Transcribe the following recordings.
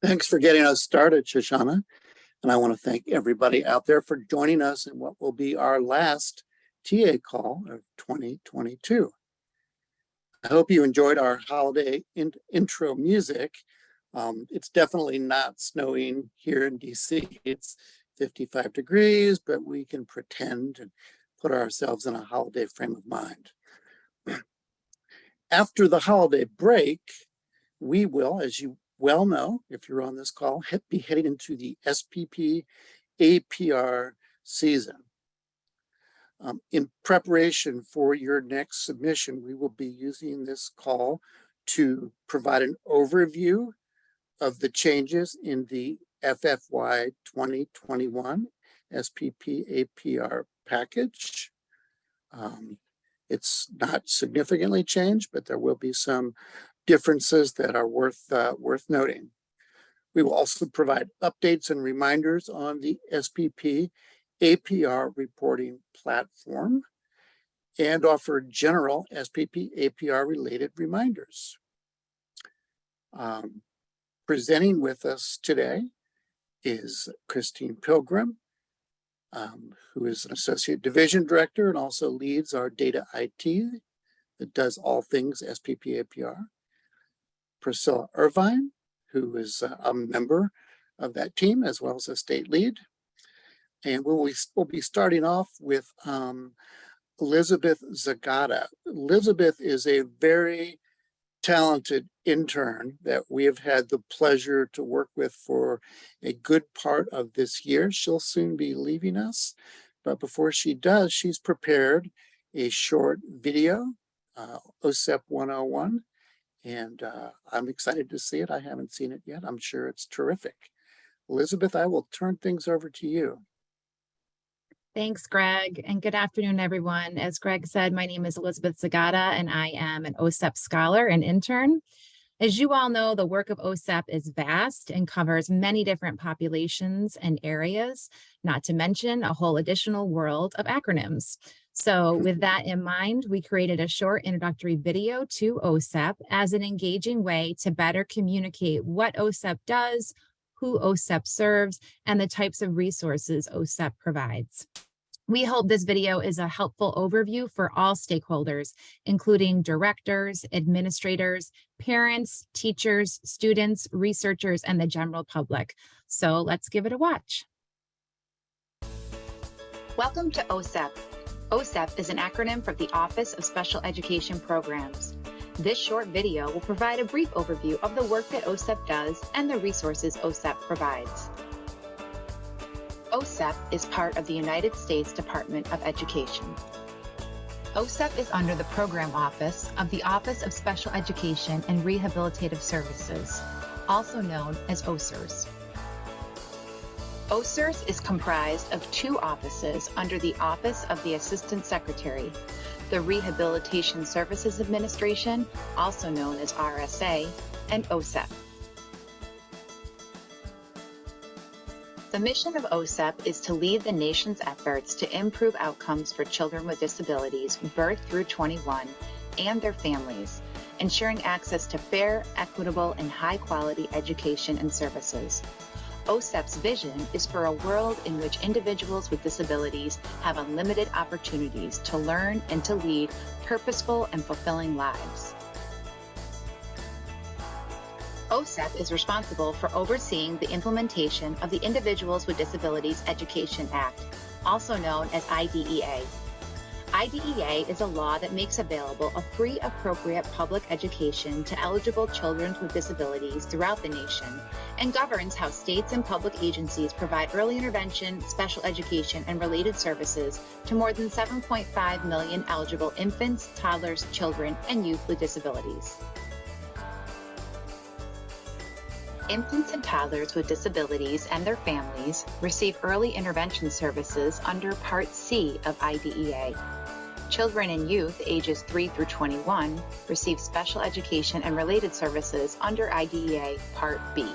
Thanks for getting us started, Shoshana. And I want to thank everybody out there for joining us in what will be our last TA call of 2022. I hope you enjoyed our holiday intro music. It's definitely not snowing here in DC. It's 55 degrees, but we can pretend and put ourselves in a holiday frame of mind. After the holiday break, we will, as you well know, if you're on this call, be heading into the SPP APR season. In preparation for your next submission, we will be using this call to provide an overview of the changes in the FFY 2021 SPP APR package. It's not significantly changed, but there will be some differences that are worth noting. We will also provide updates and reminders on the SPP APR reporting platform and offer general SPP APR related reminders. Presenting with us today is Christine Pilgrim, who is an Associate Division Director and also leads our data IT that does all things SPP APR. Priscilla Irvine, who is a member of that team as well as a state lead. And we'll be starting off with Elizabeth Zagata. Elizabeth is a very talented intern that we have had the pleasure to work with for a good part of this year. She'll soon be leaving us, but before she does, she's prepared a short video, OSEP 101, and I'm excited to see it. I haven't seen it yet. I'm sure it's terrific. Elizabeth, I will turn things over to you. Thanks, Greg, and good afternoon, everyone. As Greg said, my name is Elizabeth Zagata, and I am an OSEP scholar and intern. As you all know, the work of OSEP is vast and covers many different populations and areas, not to mention a whole additional world of acronyms. So with that in mind, we created a short introductory video to OSEP as an engaging way to better communicate what OSEP does, who OSEP serves, and the types of resources OSEP provides. We hope this video is a helpful overview for all stakeholders, including directors, administrators, parents, teachers, students, researchers, and the general public. So let's give it a watch. Welcome to OSEP. OSEP is an acronym for the Office of Special Education Programs. This short video will provide a brief overview of the work that OSEP does and the resources OSEP provides. OSEP is part of the United States Department of Education. OSEP is under the Program Office of the Office of Special Education and Rehabilitative Services, also known as OSERS. OSERS is comprised of two offices under the Office of the Assistant Secretary, the Rehabilitation Services Administration, also known as RSA, and OSEP. The mission of OSEP is to lead the nation's efforts to improve outcomes for children with disabilities birth through 21 and their families, ensuring access to fair, equitable, and high-quality education and services. OSEP's vision is for a world in which individuals with disabilities have unlimited opportunities to learn and to lead purposeful and fulfilling lives. OSEP is responsible for overseeing the implementation of the Individuals with Disabilities Education Act, also known as IDEA. IDEA is a law that makes available a free, appropriate public education to eligible children with disabilities throughout the nation and governs how states and public agencies provide early intervention, special education, and related services to more than 7.5 million eligible infants, toddlers, children, and youth with disabilities. Infants and toddlers with disabilities and their families receive early intervention services under Part C of IDEA. Children and youth ages 3 through 21 receive special education and related services under IDEA Part B.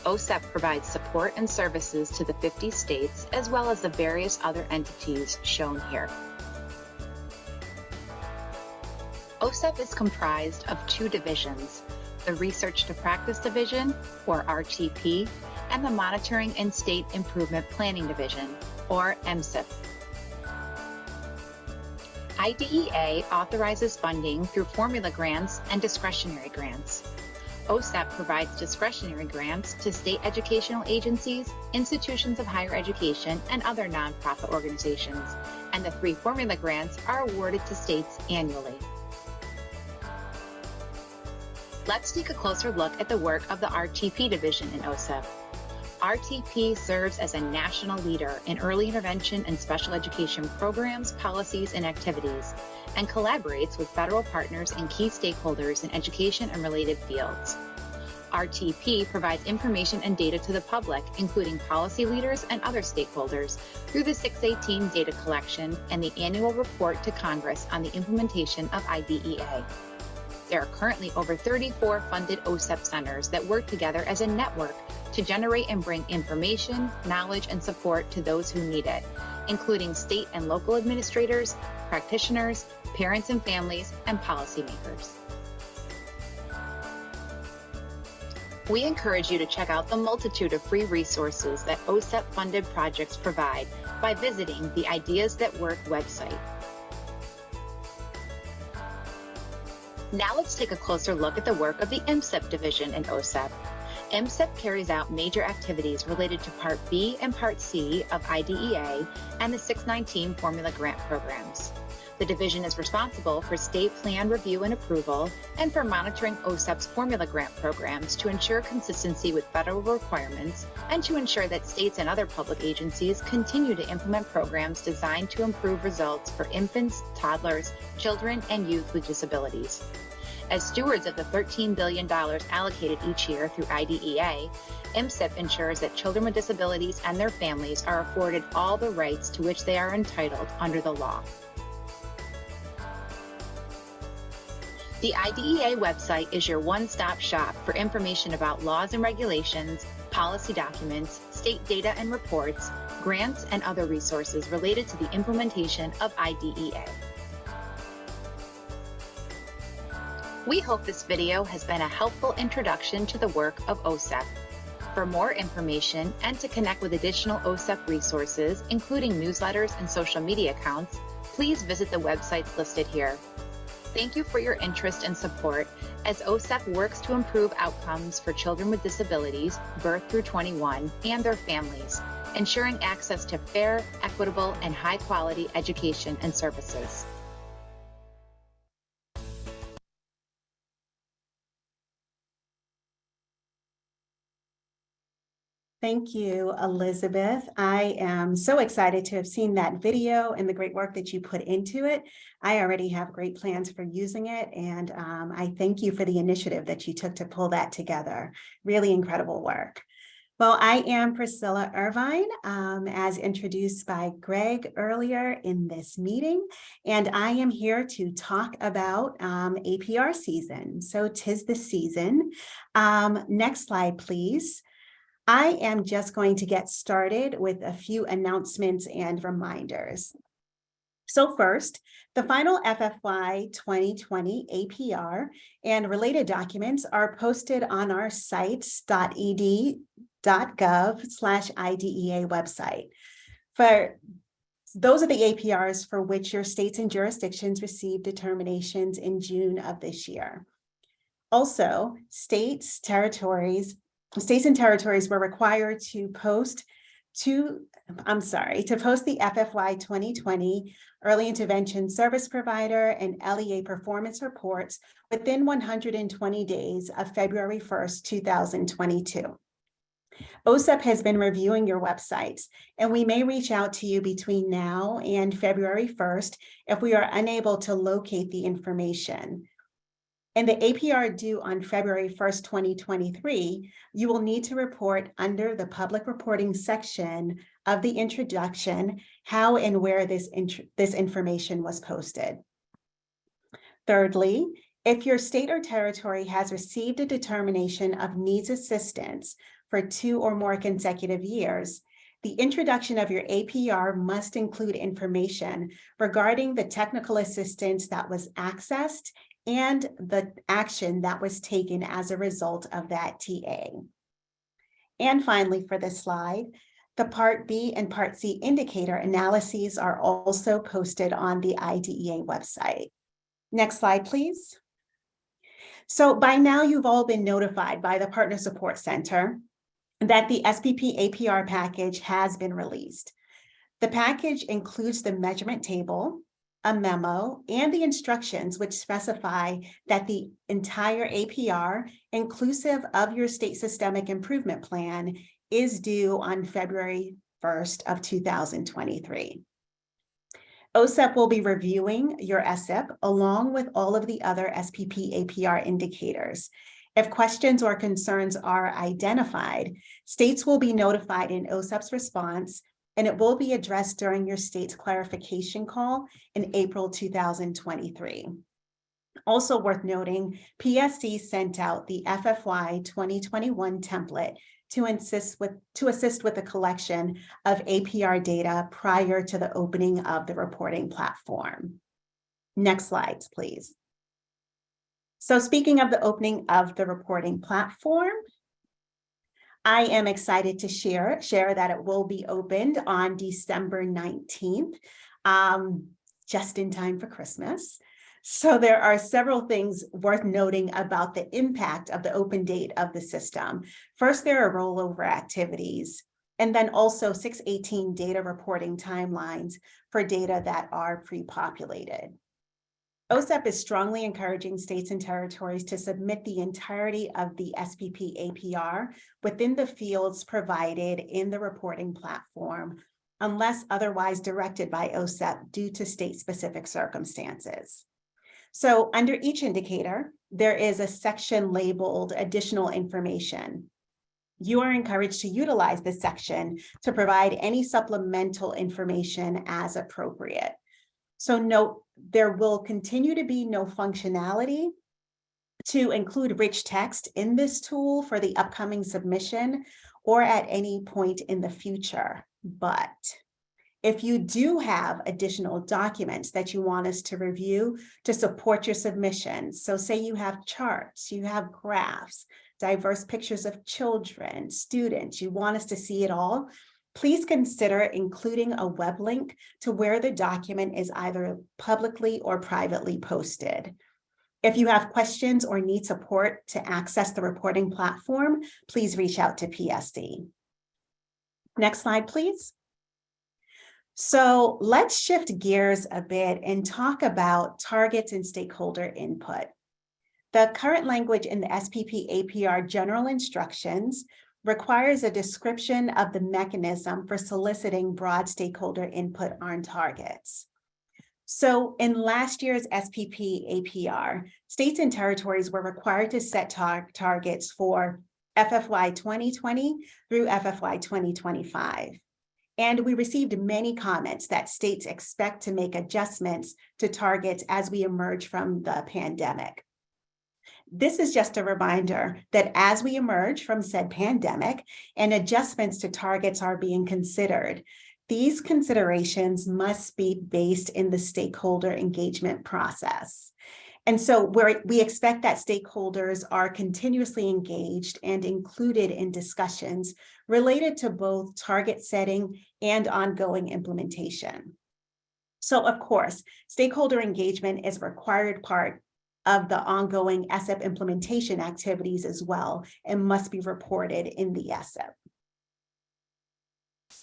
OSEP provides support and services to the 50 states as well as the various other entities shown here. OSEP is comprised of two divisions. the Research to Practice Division, or RTP, and the Monitoring and State Improvement Planning Division, or MSIP. IDEA authorizes funding through formula grants and discretionary grants. OSEP provides discretionary grants to state educational agencies, institutions of higher education, and other nonprofit organizations, and the 3 formula grants are awarded to states annually. Let's take a closer look at the work of the RTP division in OSEP. RTP serves as a national leader in early intervention and special education programs, policies, and activities, and collaborates with federal partners and key stakeholders in education and related fields. RTP provides information and data to the public, including policy leaders and other stakeholders, through the 618 data collection and the annual report to Congress on the implementation of IDEA. There are currently over 34 funded OSEP centers that work together as a network to generate and bring information, knowledge, and support to those who need it, including state and local administrators, practitioners, parents and families, and policymakers. We encourage you to check out the multitude of free resources that OSEP-funded projects provide by visiting the Ideas That Work website. Now let's take a closer look at the work of the MSIP division in OSEP. MSIP carries out major activities related to Part B and Part C of IDEA and the 619 formula grant programs. The division is responsible for state plan review and approval and for monitoring OSEP's formula grant programs to ensure consistency with federal requirements and to ensure that states and other public agencies continue to implement programs designed to improve results for infants, toddlers, children, and youth with disabilities. As stewards of the $13 billion allocated each year through IDEA, MSIP ensures that children with disabilities and their families are afforded all the rights to which they are entitled under the law. The IDEA website is your one-stop shop for information about laws and regulations, policy documents, state data and reports, grants, and other resources related to the implementation of IDEA. We hope this video has been a helpful introduction to the work of OSEP. For more information and to connect with additional OSEP resources, including newsletters and social media accounts, please visit the websites listed here. Thank you for your interest and support as OSEP works to improve outcomes for children with disabilities, birth through 21, and their families, ensuring access to fair, equitable, and high-quality education and services. Thank you, Elizabeth. I am so excited to have seen that video and the great work that you put into it. I already have great plans for using it, and I thank you for the initiative that you took to pull that together. Really incredible work. Well, I am Priscilla Irvine, as introduced by Greg earlier in this meeting, and I am here to talk about APR season. So 'tis the season. Next slide, please. I am just going to get started with a few announcements and reminders. So first, the final FFY 2020 APR and related documents are posted on our sites.ed.gov/IDEA website. For those are the APRs for which your states and jurisdictions received determinations in June of this year. Also, states and territories were required to post the FFY 2020 Early Intervention Service Provider and LEA performance reports within 120 days of February 1st, 2022. OSEP has been reviewing your websites, and we may reach out to you between now and February 1st if we are unable to locate the information. In the APR due on February 1st, 2023, you will need to report under the public reporting section of the introduction how and where this information was posted. Thirdly, if your state or territory has received a determination of needs assistance for 2 or more consecutive years, the introduction of your APR must include information regarding the technical assistance that was accessed and the action that was taken as a result of that TA. And finally, for this slide, the Part B and Part C indicator analyses are also posted on the IDEA website. Next slide, please. So by now, you've all been notified by the Partner Support Center that the SPP APR package has been released. The package includes the measurement table, a memo, and the instructions which specify that the entire APR, inclusive of your state systemic improvement plan, is due on February 1st of 2023. OSEP will be reviewing your SIP along with all of the other SPP APR indicators. If questions or concerns are identified, states will be notified in OSEP's response, and it will be addressed during your state's clarification call in April 2023. Also worth noting, PSC sent out the FFY 2021 template to assist with the collection of APR data prior to the opening of the reporting platform. Next slides, please. So speaking of the opening of the reporting platform, I am excited to share that it will be opened on December 19th, just in time for Christmas. So there are several things worth noting about the impact of the open date of the system. First, there are rollover activities, and then also 618 data reporting timelines for data that are pre-populated. OSEP is strongly encouraging states and territories to submit the entirety of the SPP APR within the fields provided in the reporting platform, unless otherwise directed by OSEP due to state-specific circumstances. So under each indicator, there is a section labeled additional information. You are encouraged to utilize this section to provide any supplemental information as appropriate. So note, there will continue to be no functionality to include rich text in this tool for the upcoming submission or at any point in the future. But if you do have additional documents that you want us to review to support your submission, so say you have charts, you have graphs, diverse pictures of children, students, you want us to see it all, please consider including a web link to where the document is either publicly or privately posted. If you have questions or need support to access the reporting platform, please reach out to PSD. Next slide, please. So let's shift gears a bit and talk about targets and stakeholder input. The current language in the SPP APR general instructions requires a description of the mechanism for soliciting broad stakeholder input on targets. So in last year's SPP APR, states and territories were required to set targets for FFY 2020 through FFY 2025. And we received many comments that states expect to make adjustments to targets as we emerge from the pandemic. This is just a reminder that as we emerge from said pandemic and adjustments to targets are being considered, these considerations must be based in the stakeholder engagement process. And so we expect that stakeholders are continuously engaged and included in discussions related to both target setting and ongoing implementation. So of course, stakeholder engagement is a required part of the ongoing SIP implementation activities as well and must be reported in the SIP.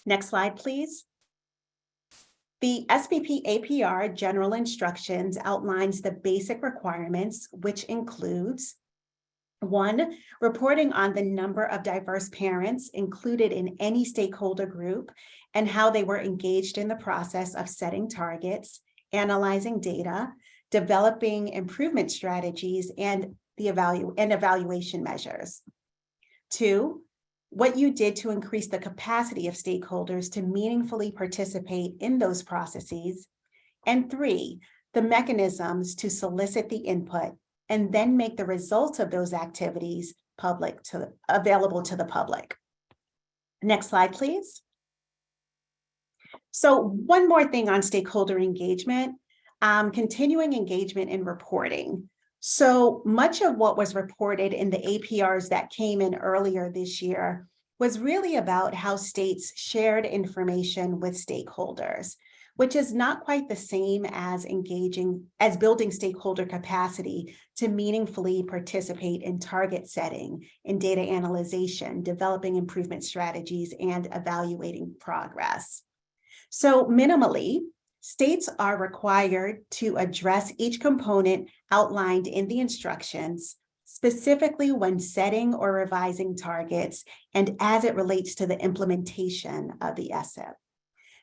Next slide, please. The SPP APR general instructions outlines the basic requirements, which includes 1, reporting on the number of diverse parents included in any stakeholder group and how they were engaged in the process of setting targets, analyzing data, developing improvement strategies, and evaluation measures. 2, what you did to increase the capacity of stakeholders to meaningfully participate in those processes. And 3, the mechanisms to solicit the input and then make the results of those activities available to the public. Next slide, please. So one more thing on stakeholder engagement, continuing engagement in reporting. So much of what was reported in the APRs that came in earlier this year was really about how states shared information with stakeholders, which is not quite the same as building stakeholder capacity to meaningfully participate in target setting, in data analyzation, developing improvement strategies, and evaluating progress. So minimally, states are required to address each component outlined in the instructions, specifically when setting or revising targets and as it relates to the implementation of the OSEP.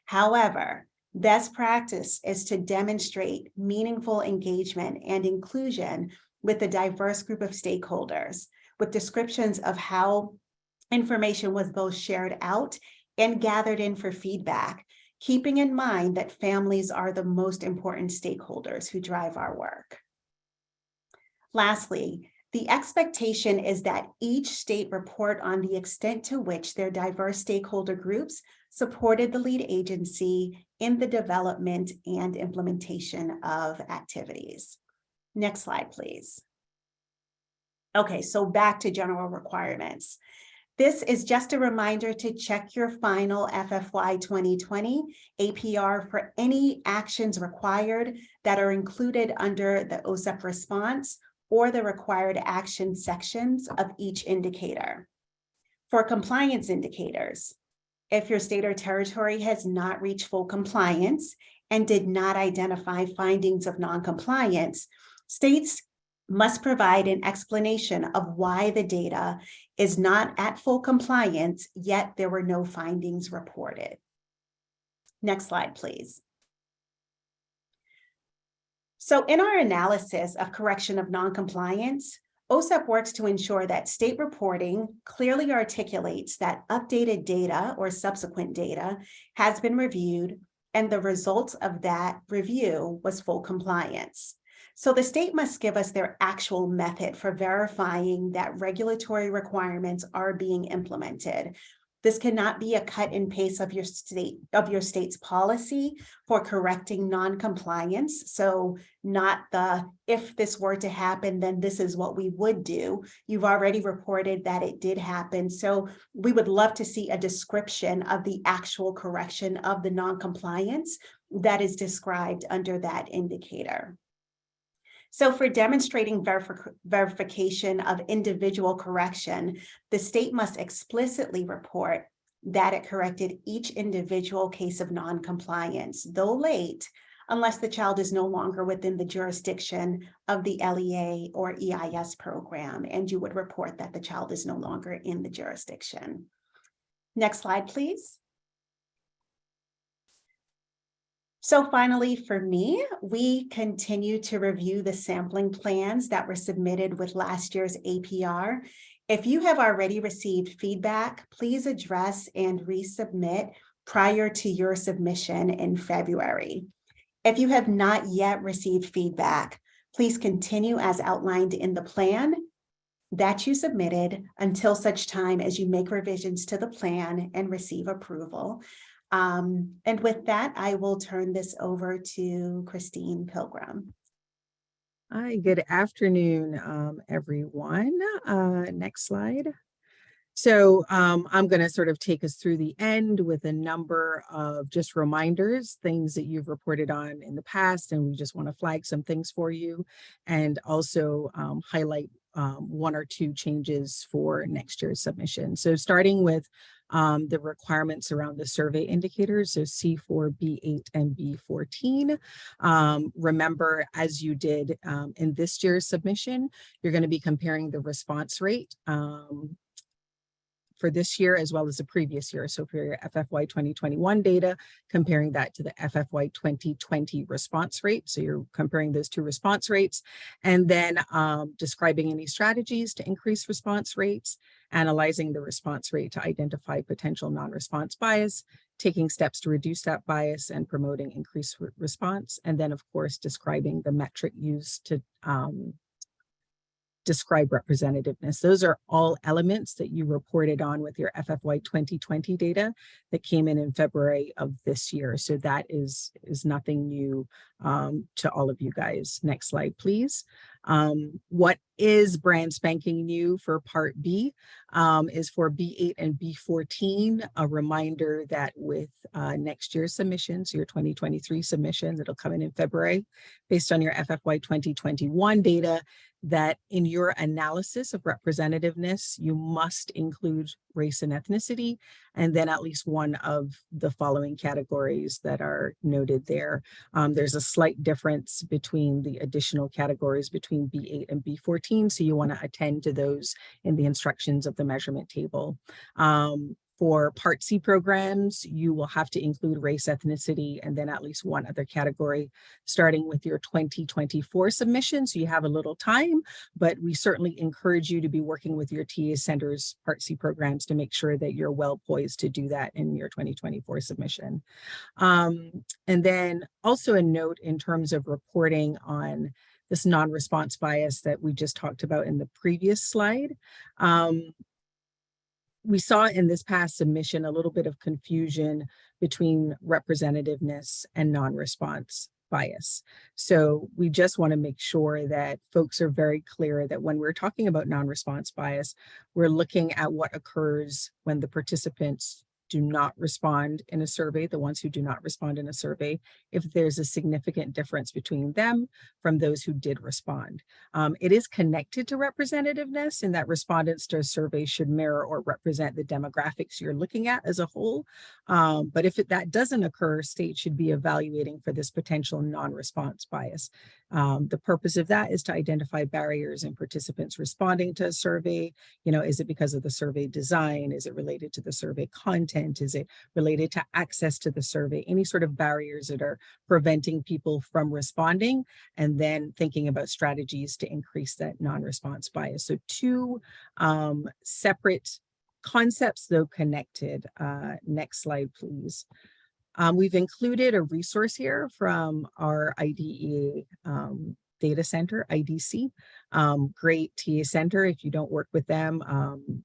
However, best practice is to demonstrate meaningful engagement and inclusion with a diverse group of stakeholders, with descriptions of how information was both shared out and gathered in for feedback, keeping in mind that families are the most important stakeholders who drive our work. Lastly, the expectation is that each state report on the extent to which their diverse stakeholder groups supported the lead agency in the development and implementation of activities. Next slide, please. Okay, so back to general requirements. This is just a reminder to check your final FFY 2020 APR for any actions required that are included under the OSEP response or the required action sections of each indicator. For compliance indicators, if your state or territory has not reached full compliance and did not identify findings of non-compliance, states must provide an explanation of why the data is not at full compliance, yet there were no findings reported. Next slide, please. So in our analysis of correction of non-compliance, OSEP works to ensure that state reporting clearly articulates that updated data or subsequent data has been reviewed and the results of that review was full compliance. So the state must give us their actual method for verifying that regulatory requirements are being implemented. This cannot be a cut and paste of your state's policy for correcting non-compliance. So not the, if this were to happen, then this is what we would do. You've already reported that it did happen. So we would love to see a description of the actual correction of the non-compliance that is described under that indicator. So for demonstrating verification of individual correction, the state must explicitly report that it corrected each individual case of non-compliance, though late, unless the child is no longer within the jurisdiction of the LEA or EIS program, and you would report that the child is no longer in the jurisdiction. Next slide, please. So finally, for me, we continue to review the sampling plans that were submitted with last year's APR. If you have already received feedback, please address and resubmit prior to your submission in February. If you have not yet received feedback, please continue as outlined in the plan that you submitted until such time as you make revisions to the plan and receive approval. And with that, I will turn this over to Christine Pilgrim. Hi, good afternoon, everyone. Next slide. So I'm going to sort of take us through the end with a number of just reminders, things that you've reported on in the past, and we just want to flag some things for you and also highlight one or two changes for next year's submission. So starting with the requirements around the survey indicators, so C4, B8, and B14. Remember, as you did in this year's submission, you're going to be comparing the response rate for this year as well as the previous year. So for your FFY 2021 data, comparing that to the FFY 2020 response rate. So you're comparing those two response rates and then describing any strategies to increase response rates, analyzing the response rate to identify potential non-response bias, taking steps to reduce that bias and promoting increased response. And then of course, describing the metric used to describe representativeness. Those are all elements that you reported on with your FFY 2020 data that came in February of this year. So that is nothing new to all of you guys. Next slide, please. What is brand spanking new for Part B is for B8 and B14, a reminder that with next year's submissions, your 2023 submission that'll come in February, based on your FFY 2021 data, that in your analysis of representativeness, you must include race and ethnicity, and then at least one of the following categories that are noted there. There's a slight difference between the additional categories between B8 and B14, so you want to attend to those in the instructions of the measurement table. For Part C programs, you will have to include race, ethnicity, and then at least one other category, starting with your 2024 submission. So you have a little time, but we certainly encourage you to be working with your TA centers Part C programs to make sure that you're well poised to do that in your 2024 submission. And then also a note in terms of reporting on this non-response bias that we just talked about in the previous slide. We saw in this past submission a little bit of confusion between representativeness and non-response bias. So we just want to make sure that folks are very clear that when we're talking about non-response bias, we're looking at what occurs when the participants do not respond in a survey, the ones who do not respond in a survey, if there's a significant difference between them from those who did respond. It is connected to representativeness in that respondents to a survey should mirror or represent the demographics you're looking at as a whole. But if that doesn't occur, states should be evaluating for this potential non-response bias. The purpose of that is to identify barriers in participants responding to a survey. You know, is it because of the survey design? Is it related to the survey content? Is it related to access to the survey? Any sort of barriers that are preventing people from responding, and then thinking about strategies to increase that non-response bias. So two separate concepts, though connected. Next slide, please. We've included a resource here from our IDEA data center, IDC. Great TA center. If you don't work with them,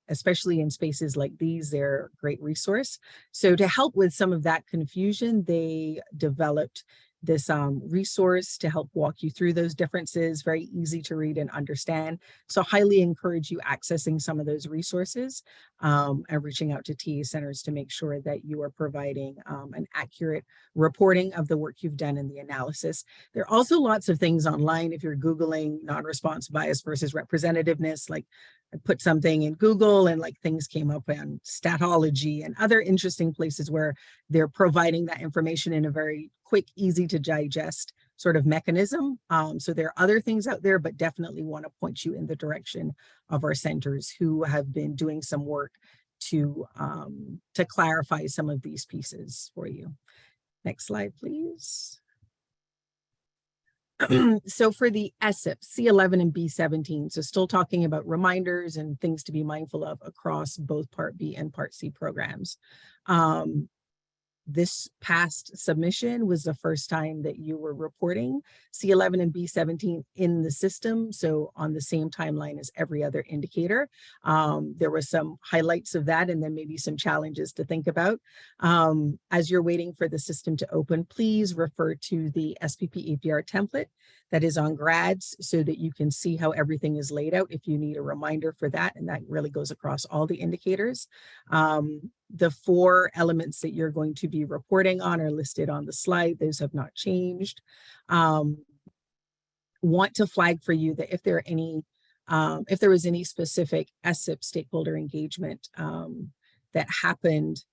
especially in spaces like these, they're a great resource. So to help with some of that confusion, they developed this resource to help walk you through those differences, very easy to read and understand. So highly encourage you accessing some of those resources and reaching out to TA centers to make sure that you are providing an accurate reporting of the work you've done in the analysis. There are also lots of things online if you're Googling non-response bias versus representativeness, like I put something in Google and like things came up on Statology and other interesting places where they're providing that information in a very quick, easy to digest sort of mechanism. So there are other things out there, but definitely want to point you in the direction of our centers who have been doing some work to clarify some of these pieces for you. Next slide, please. So for the OSEP, C11 and B17, so still talking about reminders and things to be mindful of across both Part B and Part C programs. This past submission was the first time that you were reporting C11 and B17 in the system, so on the same timeline as every other indicator. There were some highlights of that and then maybe some challenges to think about. As you're waiting for the system to open, please refer to the SPP APR template that is on grads so that you can see how everything is laid out if you need a reminder for that, and that really goes across all the indicators. The 4 elements that you're going to be reporting on are listed on the slide. Those have not changed. Want to flag for you that if there was any specific OSEP stakeholder engagement that happened,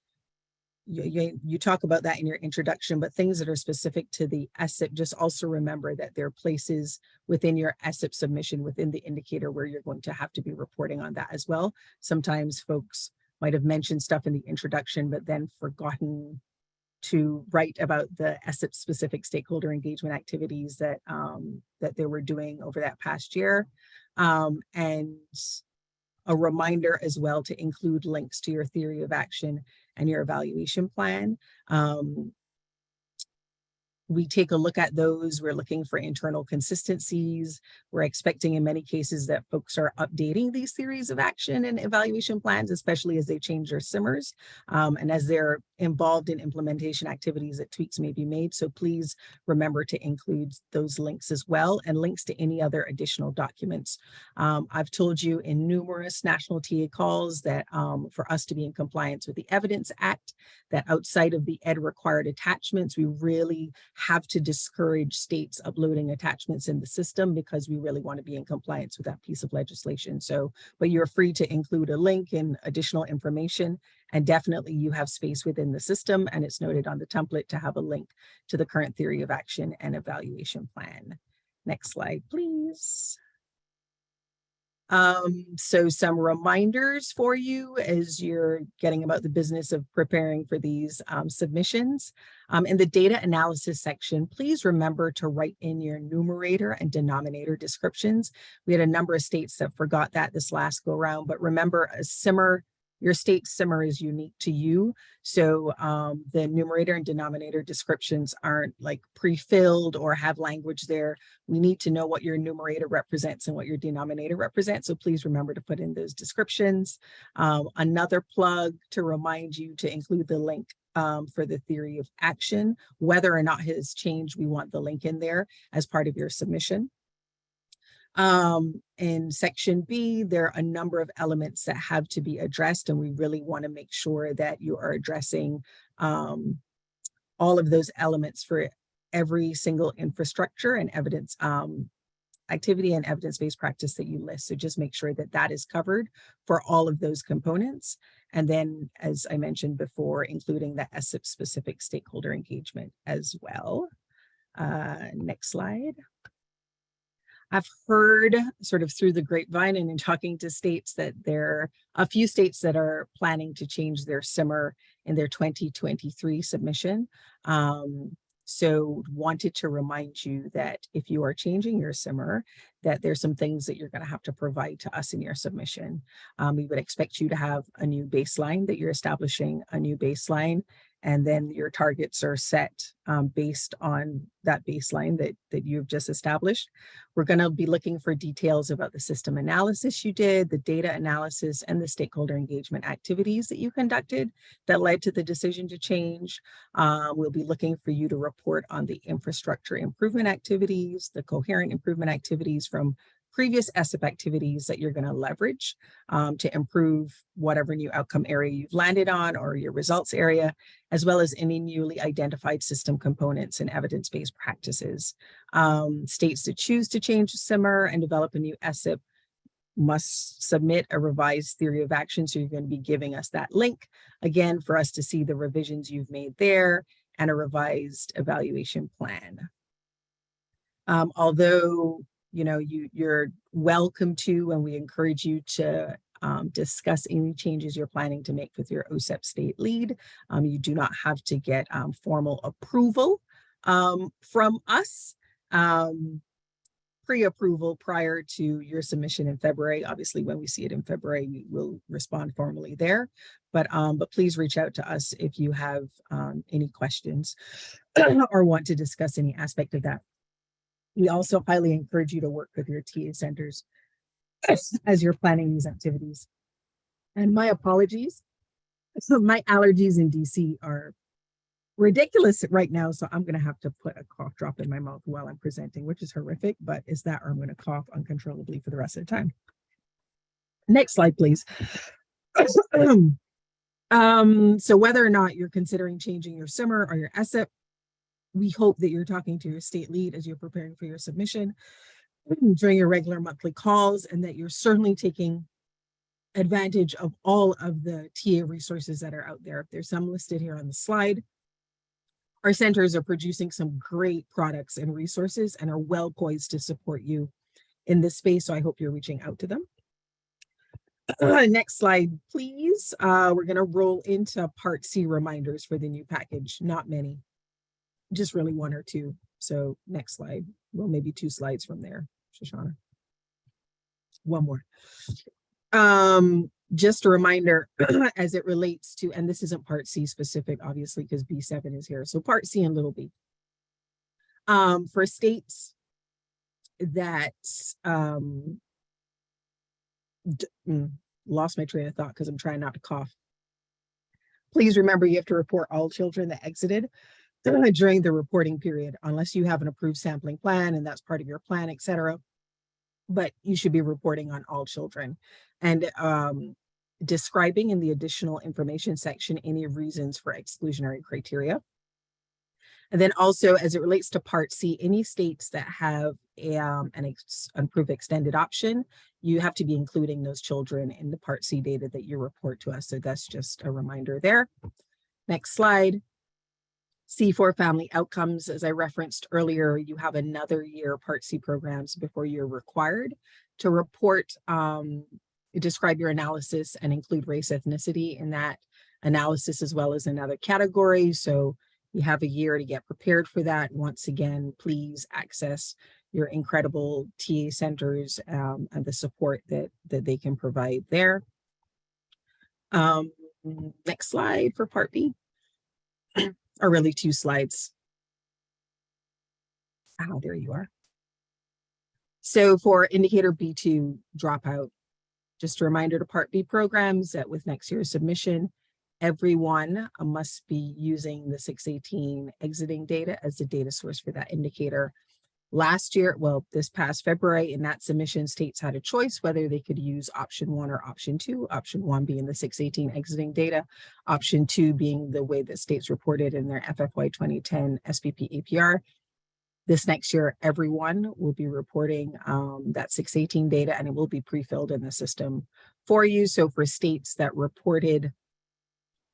you talk about that in your introduction, but things that are specific to the OSEP, just also remember that there are places within your OSEP submission, within the indicator, where you're going to have to be reporting on that as well. Sometimes folks might have mentioned stuff in the introduction, but then forgotten to write about the OSEP specific stakeholder engagement activities that, that they were doing over that past year. And a reminder as well to include links to your theory of action and your evaluation plan. We take a look at those. We're looking for internal consistencies. We're expecting in many cases that folks are updating these theories of action and evaluation plans, especially as they change their SIMRs and as they're involved in implementation activities that tweaks may be made. So please remember to include those links as well, and links to any other additional documents. I've told you in numerous national TA calls that for us to be in compliance with the Evidence Act, that outside of the ed required attachments, we really have to discourage states uploading attachments in the system, because we really want to be in compliance with that piece of legislation. So, but you're free to include a link and additional information, and definitely you have space within the system, and it's noted on the template to have a link to the current theory of action and evaluation plan. Next slide, please. So some reminders for you as you're getting about the business of preparing for these submissions. In the data analysis section, please remember to write in your numerator and denominator descriptions. We had a number of states that forgot that this last go around, but remember, a SIMR, your state SIMR is unique to you. So the numerator and denominator descriptions aren't like pre-filled or have language there. We need to know what your numerator represents and what your denominator represents. So please remember to put in those descriptions. Another plug to remind you to include the link for the theory of action. Whether or not it has changed, we want the link in there as part of your submission. In section B, there are a number of elements that have to be addressed, and we really want to make sure that you are addressing all of those elements for every single infrastructure and evidence activity and evidence-based practice that you list. So just make sure that that is covered for all of those components. And then, as I mentioned before, including the OSEP specific stakeholder engagement as well. Next slide. I've heard sort of through the grapevine and in talking to states that there are a few states that are planning to change their SIMR in their 2023 submission. So wanted to remind you that if you are changing your SIMR, that there's some things that you're going to have to provide to us in your submission. We would expect you to have a new baseline, that you're establishing a new baseline, and then your targets are set based on that baseline that you've just established. We're going to be looking for details about the system analysis you did, the data analysis, and the stakeholder engagement activities that you conducted that led to the decision to change. We'll be looking for you to report on the infrastructure improvement activities, the coherent improvement activities from previous OSEP activities that you're going to leverage to improve whatever new outcome area you've landed on or your results area, as well as any newly identified system components and evidence-based practices. States that choose to change the SIMR and develop a new OSEP must submit a revised theory of action. So you're going to be giving us that link again for us to see the revisions you've made there and a revised evaluation plan. Although you're welcome to, and we encourage you to discuss any changes you're planning to make with your OSEP state lead. You do not have to get formal approval from us, pre-approval prior to your submission in February. Obviously, when we see it in February, we will respond formally there. But please reach out to us if you have any questions or want to discuss any aspect of that. We also highly encourage you to work with your TA centers as you're planning these activities. And my apologies. So my allergies in DC are ridiculous right now. So I'm going to have to put a cough drop in my mouth while I'm presenting, which is horrific, but is that, or I'm going to cough uncontrollably for the rest of the time. Next slide, please. So whether or not you're considering changing your SIMR or your OSEP, we hope that you're talking to your state lead as you're preparing for your submission during your regular monthly calls, and that you're certainly taking advantage of all of the TA resources that are out there. There's some listed here on the slide. Our centers are producing some great products and resources and are well poised to support you in this space. So I hope you're reaching out to them. Next slide, please. We're going to roll into Part C reminders for the new package. Not many, just really one or two. So next slide. Well, maybe 2 slides from there, Shoshana. One more. Just a reminder as it relates to, and this isn't Part C specific, obviously, because B7 is here. So Part C and little b. For states that lost my train of thought because I'm trying not to cough. Please remember you have to report all children that exited during the reporting period, unless you have an approved sampling plan and that's part of your plan, et cetera. But you should be reporting on all children and describing in the additional information section any reasons for exclusionary criteria. And then also, as it relates to Part C, any states that have an approved extended option, you have to be including those children in the Part C data that you report to us. So that's just a reminder there. Next slide. C4 family outcomes, as I referenced earlier, you have another year Part C programs before you're required to report, describe your analysis and include race ethnicity in that analysis as well as another category. So you have a year to get prepared for that. Once again, please access your incredible TA centers and the support that they can provide there. Next slide for Part B. Or really 2 slides. Ah, there you are. So for indicator B2 dropout, just a reminder to Part B programs that with next year's submission, everyone must be using the 618 exiting data as the data source for that indicator. Last year, well, this past February, in that submission, states had a choice whether they could use option 1 or option 2, option 1 being the 618 exiting data, option 2 being the way that states reported in their FFY 2010 SPP APR. This next year, everyone will be reporting that 618 data, and it will be pre-filled in the system for you. So for states that reported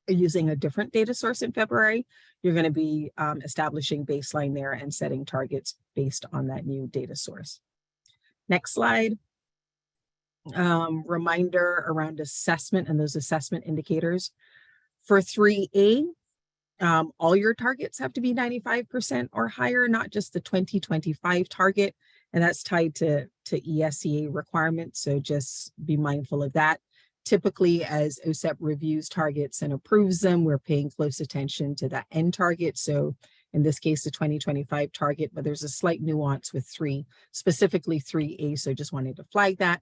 using a different data source in February, you're going to be establishing baseline there and setting targets based on that new data source. Next slide. Reminder around assessment and those assessment indicators. For 3A, all your targets have to be 95% or higher, not just the 2025 target. And that's tied to ESEA requirements. So just be mindful of that. Typically, as OSEP reviews targets and approves them, we're paying close attention to that end target. So in this case, the 2025 target, but there's a slight nuance with 3, specifically 3A. So just wanted to flag that.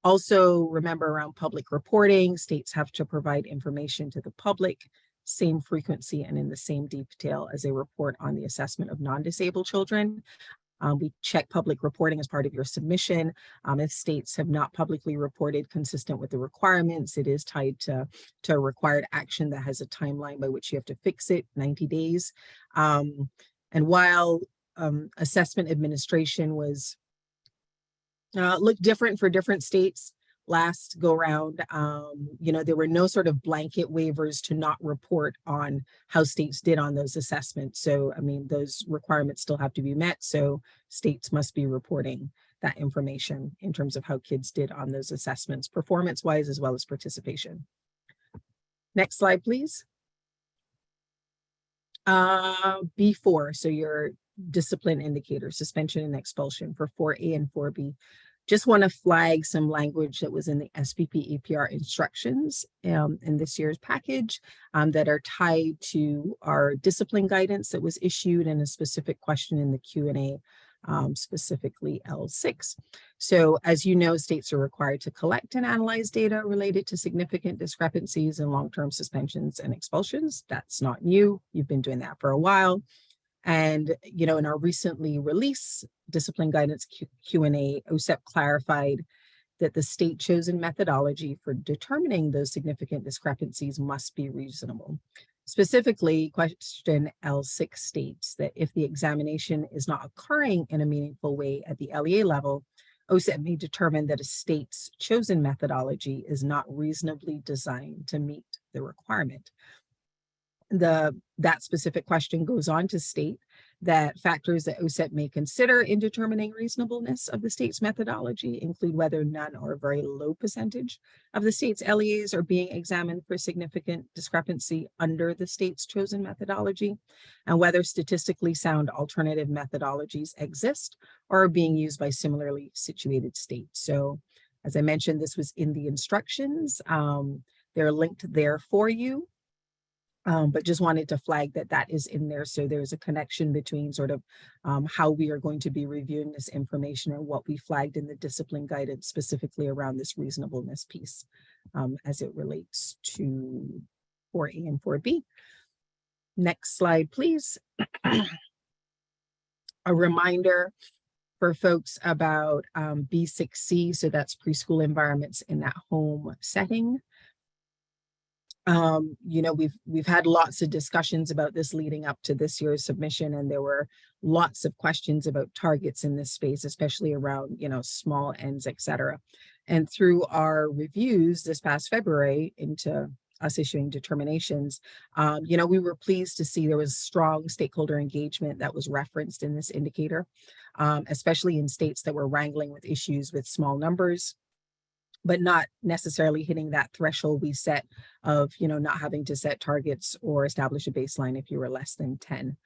Also, remember around public reporting, states have to provide information to the public, same frequency and in the same detail as they report on the assessment of non-disabled children. We check public reporting as part of your submission. If states have not publicly reported consistent with the requirements, it is tied to required action that has a timeline by which you have to fix it, 90 days. And while assessment administration was looked different for different states last go round, there were no sort of blanket waivers to not report on how states did on those assessments. So, I mean, those requirements still have to be met. So states must be reporting that information in terms of how kids did on those assessments, performance-wise, as well as participation. Next slide, please. B4, so your discipline indicators, suspension and expulsion for 4A and 4B. Just want to flag some language that was in the SPP APR instructions in this year's package that are tied to our discipline guidance that was issued and a specific question in the Q&A, specifically L6. So as you know, states are required to collect and analyze data related to significant discrepancies in long-term suspensions and expulsions. That's not new. You've been doing that for a while. And, in our recently released discipline guidance Q&A, OSEP clarified that the state chosen methodology for determining those significant discrepancies must be reasonable. Specifically, question L6 states that if the examination is not occurring in a meaningful way at the LEA level, OSEP may determine that a state's chosen methodology is not reasonably designed to meet the requirement. That specific question goes on to state that factors that OSEP may consider in determining reasonableness of the state's methodology include whether none or a very low percentage of the state's LEAs are being examined for significant discrepancy under the state's chosen methodology, and whether statistically sound alternative methodologies exist or are being used by similarly situated states. So, as I mentioned, this was in the instructions. They're linked there for you. But just wanted to flag that is in there. So there's a connection between sort of how we are going to be reviewing this information and what we flagged in the discipline guidance specifically around this reasonableness piece as it relates to 4A and 4B. Next slide, please. A reminder for folks about B6C, so that's preschool environments in that home setting. You know, we've had lots of discussions about this leading up to this year's submission, and there were lots of questions about targets in this space, especially around, you know, small ends, et cetera. And through our reviews this past February into us issuing determinations, you know, we were pleased to see there was strong stakeholder engagement that was referenced in this indicator, especially in states that were wrangling with issues with small numbers, but not necessarily hitting that threshold we set of, you know, not having to set targets or establish a baseline if you were less than 10.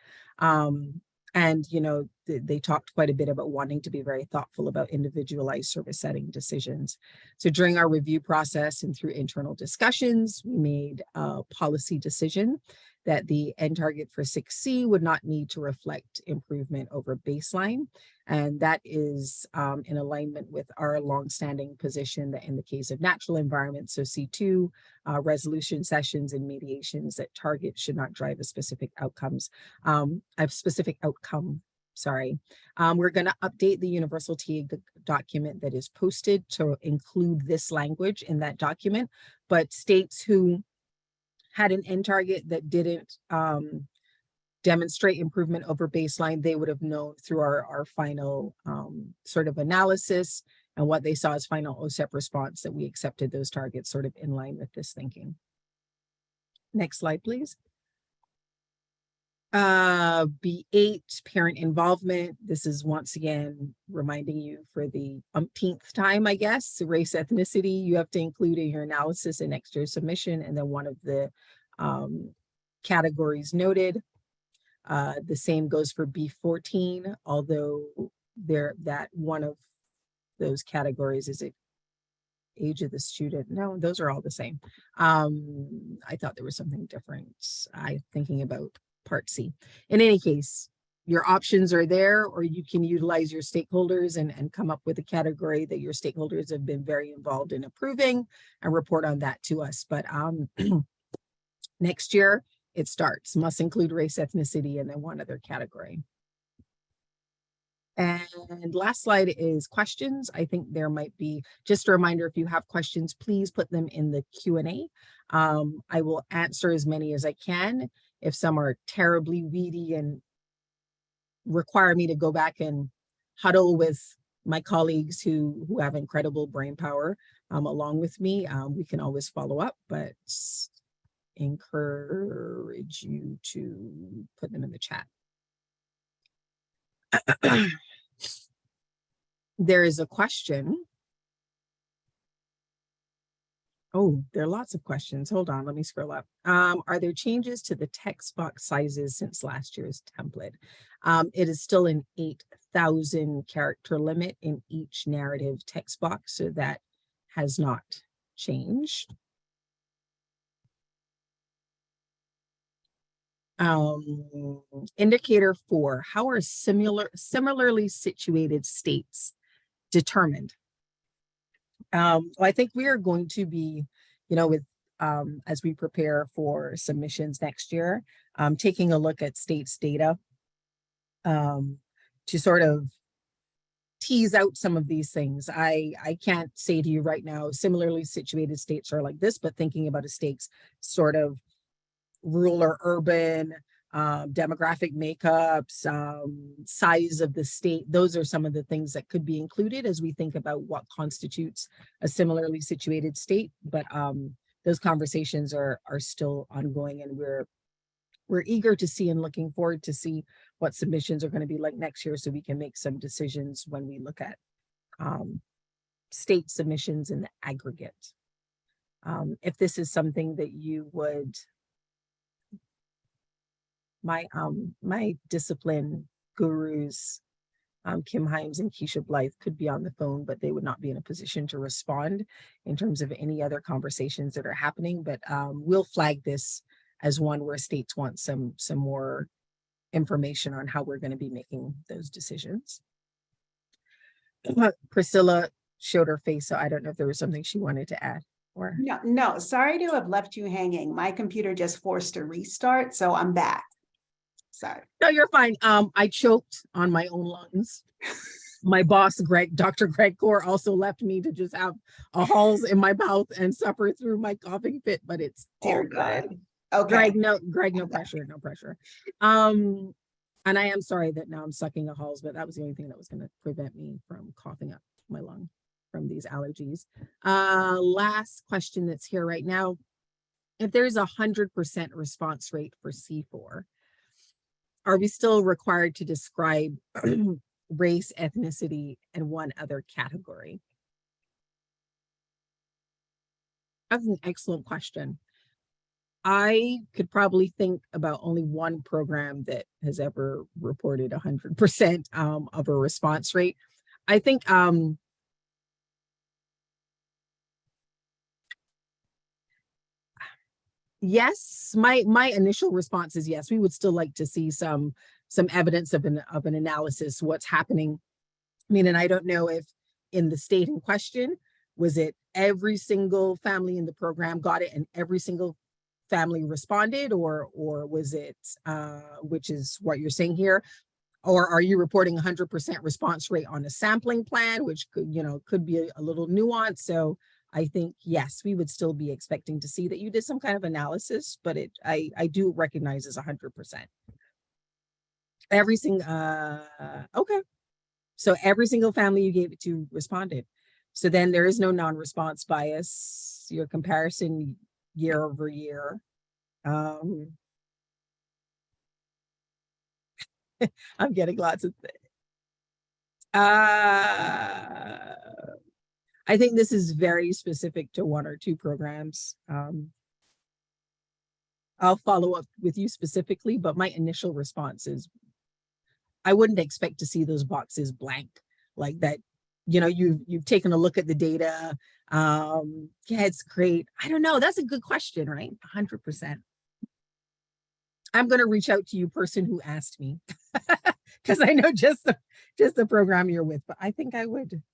And, you know, they talked quite a bit about wanting to be very thoughtful about individualized service setting decisions. So during our review process and through internal discussions, we made a policy decision that the end target for 6C would not need to reflect improvement over baseline. And that is in alignment with our longstanding position that in the case of natural environments, so C2, resolution sessions and mediations, that targets should not drive a specific outcome. Sorry. We're going to update the universal TA document that is posted to include this language in that document, but states who had an end target that didn't demonstrate improvement over baseline, they would have known through our final sort of analysis and what they saw as final OSEP response that we accepted those targets sort of in line with this thinking. Next slide, please. B8, parent involvement. This is once again reminding you for the umpteenth time, I guess, race, ethnicity, you have to include in your analysis in next year's submission. And then one of the categories noted. The same goes for B14, although that one of those categories is it age of the student. No, those are all the same. I thought there was something different. I'm thinking about Part C. In any case, your options are there, or you can utilize your stakeholders and come up with a category that your stakeholders have been very involved in approving and report on that to us. But next year, it starts, must include race, ethnicity, and then one other category. And last slide is questions. I think there might be, just a reminder, if you have questions, please put them in the Q&A. I will answer as many as I can. If some are terribly weedy and require me to go back and huddle with my colleagues who have incredible brain power along with me, we can always follow up, but encourage you to put them in the chat. There is a question. Oh, there are lots of questions. Hold on, let me scroll up. Are there changes to the text box sizes since last year's template? It is still an 8,000 character limit in each narrative text box, so that has not changed. Indicator 4, how are similarly situated states determined? Well, I think we are going to be, you know, with as we prepare for submissions next year, taking a look at states data to sort of tease out some of these things. I can't say to you right now, similarly situated states are like this, but thinking about a state's sort of rural or urban, demographic makeups, size of the state. Those are some of the things that could be included as we think about what constitutes a similarly situated state. But those conversations are still ongoing, and we're eager to see and looking forward to see what submissions are going to be like next year, so we can make some decisions when we look at state submissions in the aggregate. If this is something that you would, my discipline gurus, Kim Himes and Keisha Blythe, could be on the phone, but they would not be in a position to respond in terms of any other conversations that are happening. But we'll flag this as one where states want some more information on how we're going to be making those decisions. Priscilla showed her face, so I don't know if there was something she wanted to add. or? No, sorry to have left you hanging. My computer just forced a restart, so I'm back. Sorry. No, you're fine. I choked on my own lungs. My boss, Dr. Greg Core, also left me to just have a Halls in my mouth and suffer through my coughing fit, but it's Dear all good. God. Okay. Greg, no pressure, no pressure. And I am sorry that now I'm sucking a Halls, but that was the only thing that was going to prevent me from coughing up my lung from these allergies. Last question that's here right now. If there's 100% response rate for C4, are we still required to describe race, ethnicity, and one other category? That's an excellent question. I could probably think about only one program that has ever reported 100% of a response rate. I think yes, my initial response is yes. We would still like to see some evidence of an analysis, what's happening. I mean, and I don't know if in the state in question, was it every single family in the program got it and every single family responded, or was it, which is what you're saying here, or are you reporting 100% response rate on a sampling plan, which could be a little nuanced. So I think, yes, we would still be expecting to see that you did some kind of analysis, but I do recognize as 100%. Every single, okay. So every single family you gave it to responded. So then there is no non-response bias. Your comparison year over year. I'm getting lots of things. I think this is very specific to one or two programs. I'll follow up with you specifically, but my initial response is I wouldn't expect to see those boxes blank like that. You've taken a look at the data. Yeah, it's great. I don't know. That's a good question, right? 100%. I'm going to reach out to you, person who asked me, because I know just the program you're with, but I think I wouldn't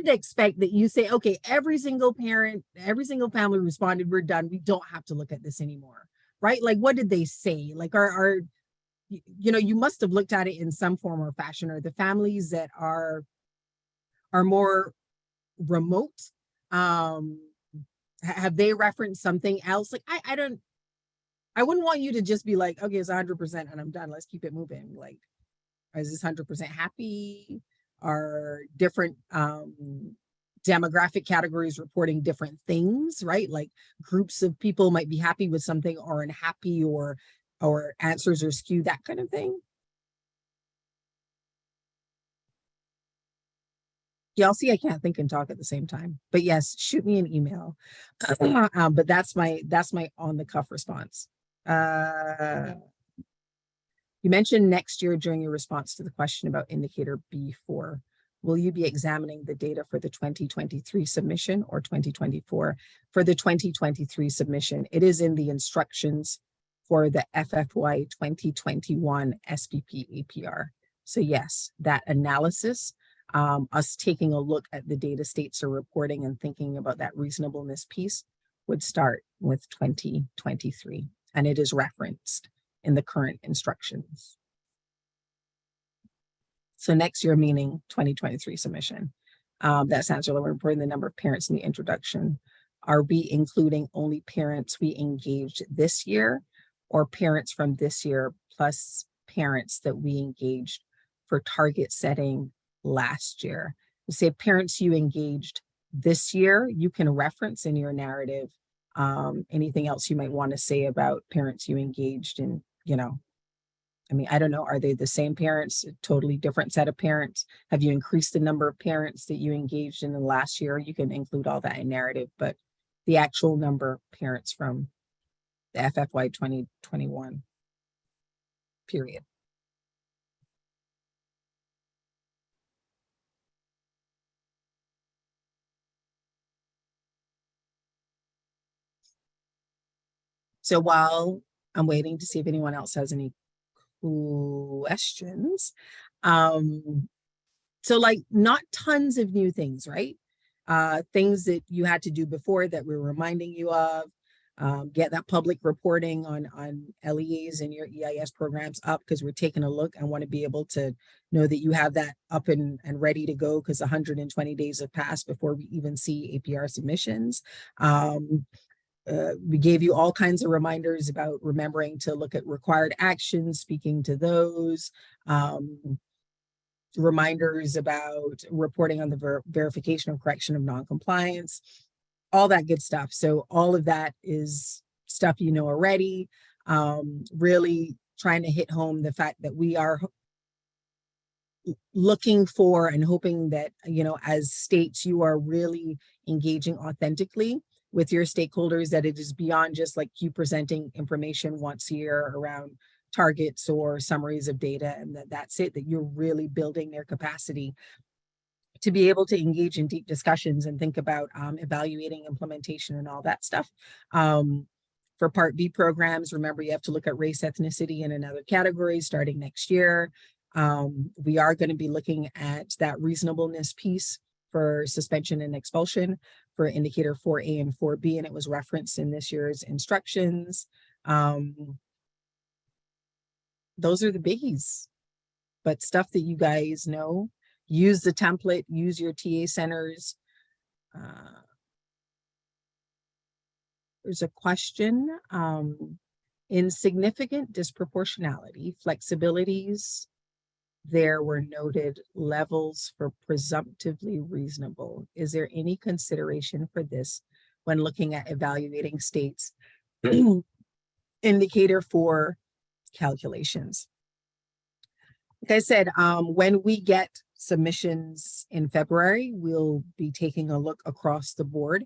expect that you say, okay, every single parent, every single family responded, we're done. We don't have to look at this anymore, right? Like, what did they say? Like, you must have looked at it in some form or fashion, or the families that are more remote, have they referenced something else? Like, I wouldn't want you to just be like, okay, it's 100% and I'm done. Let's keep it moving. Like, is this 100% happy? Are different demographic categories reporting different things, right? Like groups of people might be happy with something or unhappy, or answers are skewed, that kind of thing. Y'all see, I can't think and talk at the same time, but yes, shoot me an email. But that's my on the cuff response. You mentioned next year during your response to the question about indicator B4. Will you be examining the data for the 2023 submission or 2024? For the 2023 submission, it is in the instructions for the FFY 2021 SPP APR. So yes, that analysis, us taking a look at the data states are reporting and thinking about that reasonableness piece would start with 2023, and it is referenced in the current instructions. So next year, meaning 2023 submission. That sounds really reporting the number of parents in the introduction. Are we including only parents we engaged this year, or parents from this year plus parents that we engaged for target setting last year? You say parents you engaged this year, you can reference in your narrative anything else you might want to say about parents you engaged in, I mean, I don't know, are they the same parents, a totally different set of parents? Have you increased the number of parents that you engaged in the last year? You can include all that in narrative, but the actual number of parents from the FFY 2021 period. So while I'm waiting to see if anyone else has any questions, so like not tons of new things, right? things that you had to do before that we're reminding you of. Get that public reporting on LEAs and your EIS programs up, because we're taking a look and want to be able to know that you have that up and ready to go, because 120 days have passed before we even see APR submissions. We gave you all kinds of reminders about remembering to look at required actions, speaking to those, reminders about reporting on the verification of correction of non-compliance, all that good stuff. So all of that is stuff you know already. Really trying to hit home the fact that we are looking for and hoping that, you know, as states, you are really engaging authentically with your stakeholders, that it is beyond just like you presenting information once a year around targets or summaries of data, and that's it, that you're really building their capacity to be able to engage in deep discussions and think about evaluating implementation and all that stuff. For Part B programs, remember you have to look at race, ethnicity, and another category starting next year. We are going to be looking at that reasonableness piece for suspension and expulsion for indicator 4A and 4B, and it was referenced in this year's instructions. Those are the biggies, but stuff that you guys know. Use the template, use your TA centers. There's a question. In significant disproportionality, flexibilities, there were noted levels for presumptively reasonable. Is there any consideration for this when looking at evaluating states? Indicator for calculations. Like I said, when we get submissions in February, we'll be taking a look across the board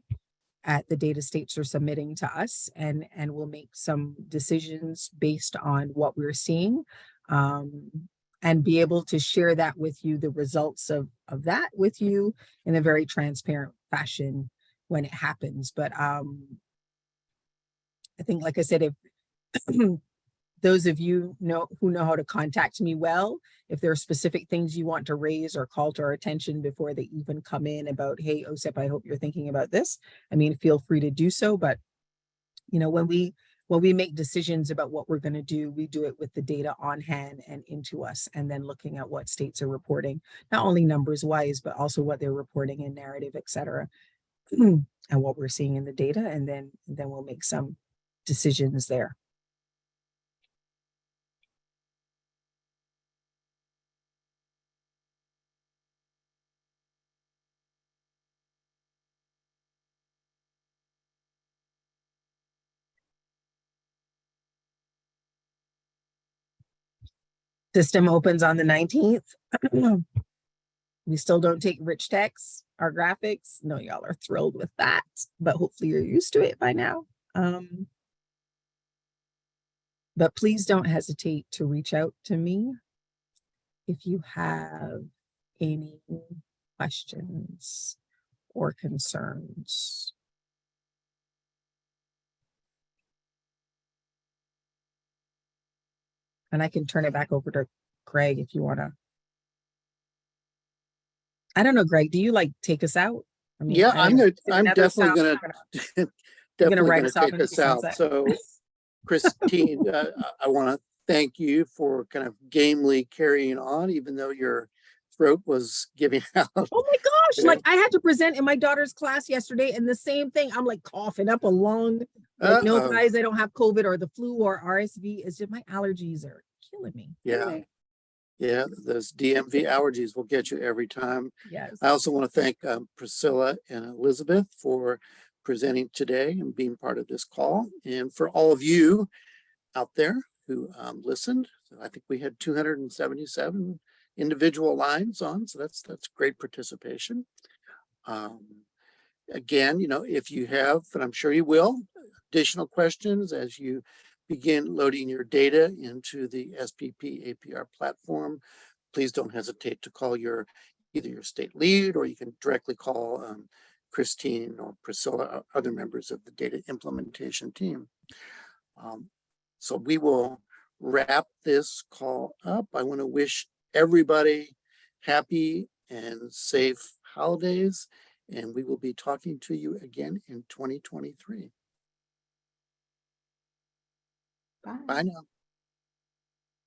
at the data states are submitting to us, and we'll make some decisions based on what we're seeing, and be able to share that with you, the results of that with you in a very transparent fashion when it happens. But I think, like I said, if those of you who know how to contact me well, if there are specific things you want to raise or call to our attention before they even come in about, hey, OSEP, I hope you're thinking about this. I mean, feel free to do so. But, you know, when we make decisions about what we're going to do, we do it with the data on hand and into us, and then looking at what states are reporting, not only numbers wise, but also what they're reporting in narrative, et cetera, and what we're seeing in the data. And then we'll make some decisions there. System opens on the 19th. We still don't take rich text or graphics. No, y'all are thrilled with that, but hopefully you're used to it by now. But please don't hesitate to reach out to me if you have any questions or concerns. And I can turn it back over to Greg if you want to. I don't know, Greg, do you like take us out? I mean, Yeah, I'm definitely gonna take us out. So Christine, I want to thank you for kind of gamely carrying on, even though your throat was giving out. Oh my gosh, like I had to present in my daughter's class yesterday, and the same thing. I'm like coughing up a lung. Like, no, guys, I don't have COVID or the flu or RSV. It's just my allergies are killing me. Yeah. Anyway. Yeah, those DMV allergies will get you every time. Yes. I also want to thank Priscilla and Elizabeth for presenting today and being part of this call. And for all of you out there who listened, I think we had 277 individual lines on, so that's great participation. Again, you know, if you have, and I'm sure you will, additional questions as you begin loading your data into the SPP APR platform, please don't hesitate to call either your state lead, or you can directly call Christine or Priscilla or other members of the data implementation team. So we will wrap this call up. I want to wish everybody happy and safe holidays, and we will be talking to you again in 2023. Bye. Bye now.